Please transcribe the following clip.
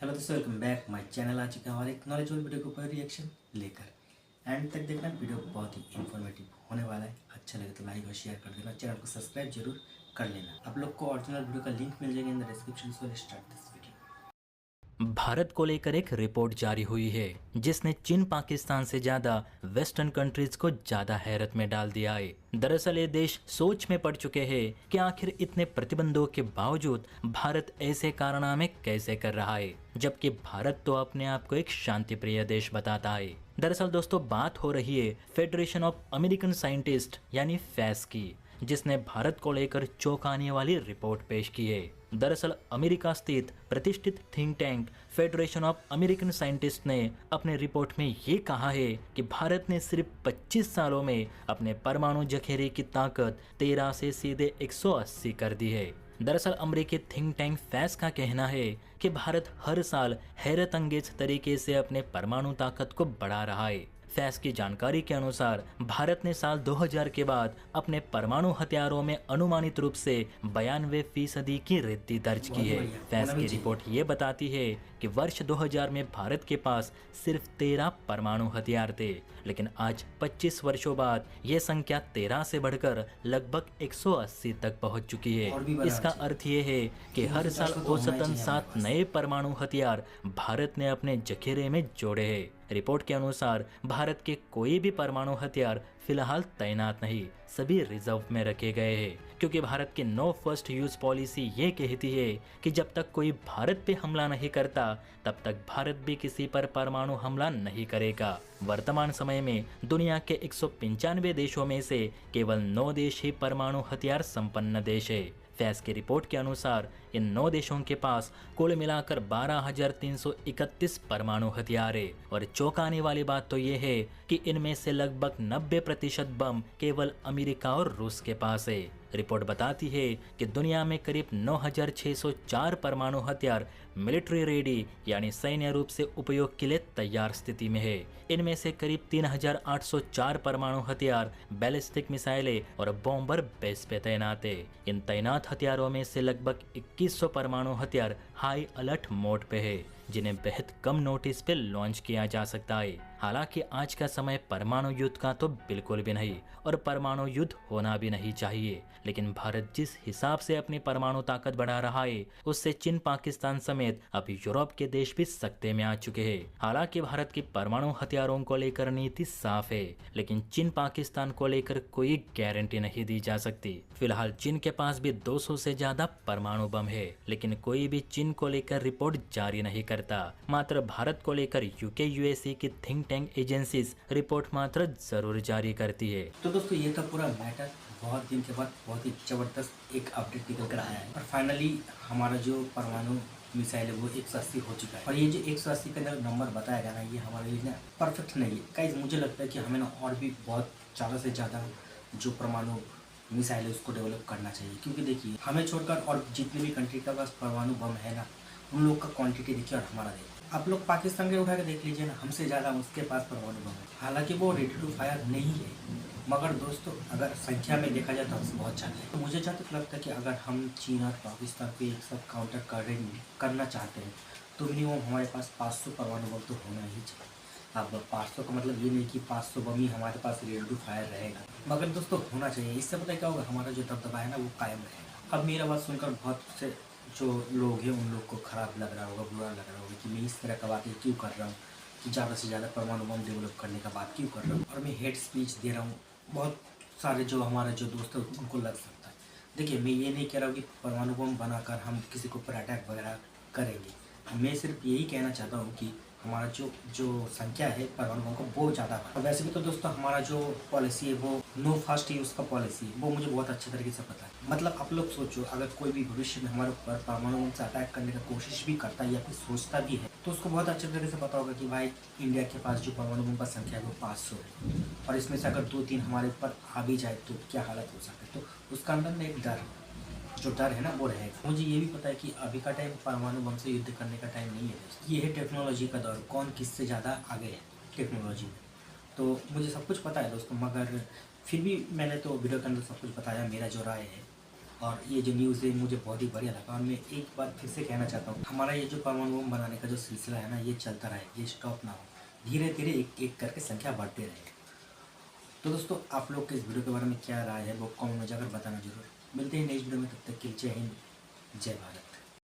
Hello दोस्तों, welcome back my channel. आ चुका है हमारे एक नॉलेजेबल वीडियो के ऊपर रिएक्शन लेकर। एंड तक देखना, वीडियो बहुत ही इन्फॉर्मेटिव होने वाला है। अच्छा लगे तो लाइक और शेयर कर देना, चैनल को सब्सक्राइब जरूर कर लेना। आप लोग को ओरिजिनल वीडियो का लिंक मिल जाएगा in the description. So start this video. Bharat को लेकर एक रिपोर्ट जारी हुई है जिसने चीन पाकिस्तान से ज्यादा वेस्टर्न कंट्रीज को ज्यादा हैरत में डाल दिया है। दरअसल ये देश सोच में पड़ चुके हैं कि आखिर इतने प्रतिबंधों के बावजूद भारत ऐसे कारनामे कैसे कर रहा है, जबकि भारत तो अपने आप को एक शांति प्रिय देश बताता है। दरअसल दोस्तों, बात हो रही है फेडरेशन ऑफ अमेरिकन साइंटिस्ट यानी फैस की, जिसने भारत को लेकर चौंकाने वाली रिपोर्ट पेश की है। दरअसल अमेरिका स्थित प्रतिष्ठित think tank federation of American scientist ने अपने रिपोर्ट में ये कहा है कि भारत ने सिर्फ 25 सालों में अपने परमाणु जखीरे की ताकत 13 से सीधे 180 कर दी है। दरअसल अमेरिकी थिंक टैंक फैस का कहना है कि भारत हर साल हैरत अंगेज तरीके से अपने परमाणु ताकत को बढ़ा रहा है। फैस की जानकारी के अनुसार भारत ने साल 2000 के बाद अपने परमाणु हथियारों में अनुमानित रूप से 92% की वृद्धि दर्ज की है। फैस की रिपोर्ट ये बताती है कि वर्ष 2000 में भारत के पास सिर्फ 13 परमाणु हथियार थे, लेकिन आज 25 वर्षों बाद यह संख्या 13 से बढ़कर लगभग 180 तक पहुंच चुकी है। इसका अर्थ ये है कि हर साल औसतन 7 नए परमाणु हथियार भारत ने अपने जखीरे में जोड़े हैं। रिपोर्ट के अनुसार भारत के कोई भी परमाणु हथियार फिलहाल तैनात नहीं, सभी रिजर्व में रखे गए हैं, क्योंकि भारत की नो फर्स्ट यूज पॉलिसी ये कहती है कि जब तक कोई भारत पे हमला नहीं करता तब तक भारत भी किसी पर परमाणु हमला नहीं करेगा। वर्तमान समय में दुनिया के 195 देशों में से केवल 9 देश ही परमाणु हथियार संपन्न देश है। फैस की रिपोर्ट के अनुसार इन 9 देशों के पास कुल मिलाकर 12,331 परमाणु हथियार है, और चौंकाने वाली बात तो ये है कि इनमें से लगभग 90% बम केवल अमेरिका और रूस के पास है। रिपोर्ट बताती है कि दुनिया में करीब 9,604 परमाणु हथियार मिलिट्री रेडी यानी सैन्य रूप से उपयोग के लिए तैयार स्थिति में है। इनमें से करीब 3,804 परमाणु हथियार बैलिस्टिक मिसाइलें और बॉम्बर बेस पे तैनात है। इन तैनात हथियारों में से लगभग 2100 परमाणु हथियार हाई अलर्ट मोड पे है, जिन्हें बेहद कम नोटिस पे लॉन्च किया जा सकता है। हालांकि आज का समय परमाणु युद्ध का तो बिल्कुल भी नहीं, और परमाणु युद्ध होना भी नहीं चाहिए, लेकिन भारत जिस हिसाब से अपनी परमाणु ताकत बढ़ा रहा है उससे चीन पाकिस्तान समेत अब यूरोप के देश भी सकते में आ चुके हैं। हालांकि भारत की परमाणु हथियारों को लेकर नीति साफ है, लेकिन चीन पाकिस्तान को लेकर कोई गारंटी नहीं दी जा सकती। फिलहाल चीन के पास भी 200 से ज्यादा परमाणु बम है, लेकिन कोई भी चीन को लेकर रिपोर्ट जारी नहीं करता। मात्र भारत को लेकर यूके यूएसए की थिंक टैंक एजेंसीज रिपोर्ट मात्र जरूर जारी करती है। तो दोस्तों, ये था पूरा मैटर। बहुत दिन के बाद बहुत ही जबरदस्त एक अपडेट निकल कर आया है, और फाइनली हमारा जो परमाणु मिसाइल है वो 180 हो चुका है। और ये जो 180 का नंबर बताया गया ना, ये हमारे लिए ना परफेक्ट नहीं है। गाइस, मुझे लगता है कि हमें ना और भी बहुत ज़्यादा से ज़्यादा जो परमाणु मिसाइल है उसको डेवलप करना चाहिए, क्योंकि देखिए हमें छोड़कर और जितने भी कंट्री का पास परमाणु बम है ना, उन लोग का क्वांटिटी देखिए और हमारा देखिए। आप लोग पाकिस्तान के उठा के देख लीजिए ना, हमसे ज़्यादा उसके पास परमाणु बम है। हालांकि वो रेडी टू फायर नहीं है, मगर दोस्तों अगर संख्या में देखा जाए तो हमसे बहुत ज़्यादा है। तो मुझे जहाँ तक लगता है कि अगर हम चीन और पाकिस्तान को एक साथ काउंटर करना चाहते हैं तो मिनिमम हमारे पास 500 परमाणु बम तो होना ही चाहिए। अब 500 का मतलब ये नहीं कि 500 बम ही हमारे पास रेडी टू फायर रहेगा, मगर दोस्तों होना चाहिए। इससे पता क्या होगा, हमारा जो दबदबा है ना वो कायम रहेगा। अब मेरा बात सुनकर बहुत से जो लोग हैं उन लोग को ख़राब लग रहा होगा, बुरा लग रहा होगा कि मैं इस तरह का बातें क्यों कर रहा हूँ, कि ज़्यादा से ज़्यादा परमाणु बम डेवलप करने का बात क्यों कर रहा हूँ, और मैं हेट स्पीच दे रहा हूँ। बहुत सारे जो हमारा जो दोस्त है उनको लग सकता है। देखिए, मैं ये नहीं कह रहा हूँ कि परमाणु बम बनाकर हम किसी के ऊपर अटैक वगैरह करेंगे। मैं सिर्फ यही कहना चाहता हूँ कि हमारा जो संख्या है परमाणु बम का वो ज़्यादा है। और वैसे भी तो दोस्तों हमारा जो पॉलिसी है वो नो फास्ट यूज़ का पॉलिसी है, वो मुझे बहुत अच्छे तरीके से पता है। मतलब आप लोग सोचो, अगर कोई भी भविष्य में हमारे ऊपर परमाणु बम से अटैक करने का कोशिश भी करता है या फिर सोचता भी है, तो उसको बहुत अच्छे तरीके से पता होगा कि भाई इंडिया के पास जो परमाणु बम का संख्या है वो 500 है, और इसमें से अगर 2-3 हमारे ऊपर आ भी जाए तो क्या हालत हो सकती है। तो उसका अंदर में एक डर, जो डर है ना वो रहेगा। मुझे ये भी पता है कि अभी का टाइम परमाणु बम से युद्ध करने का टाइम नहीं है दोस्तों। ये है टेक्नोलॉजी का दौर, कौन किससे ज़्यादा आगे है टेक्नोलॉजी में। तो मुझे सब कुछ पता है दोस्तों, मगर फिर भी मैंने तो वीडियो के अंदर सब कुछ बताया, मेरा जो राय है। और ये जो न्यूज़ है मुझे बहुत ही बढ़िया लगा। और मैं एक बात फिर से कहना चाहता हूँ, हमारा ये जो परमाणु बम बनाने का जो सिलसिला है ना, ये चलता रहे, ये स्टॉप ना हो, धीरे धीरे एक एक करके संख्या बढ़ते रहे। तो दोस्तों, आप लोग के इस वीडियो के बारे में क्या राय है वो कमेंट में जाकर बताना जरूर। मिलते हैं नेक्स्ट वीडियो में, तब तक के लिए जय हिंद, जय भारत।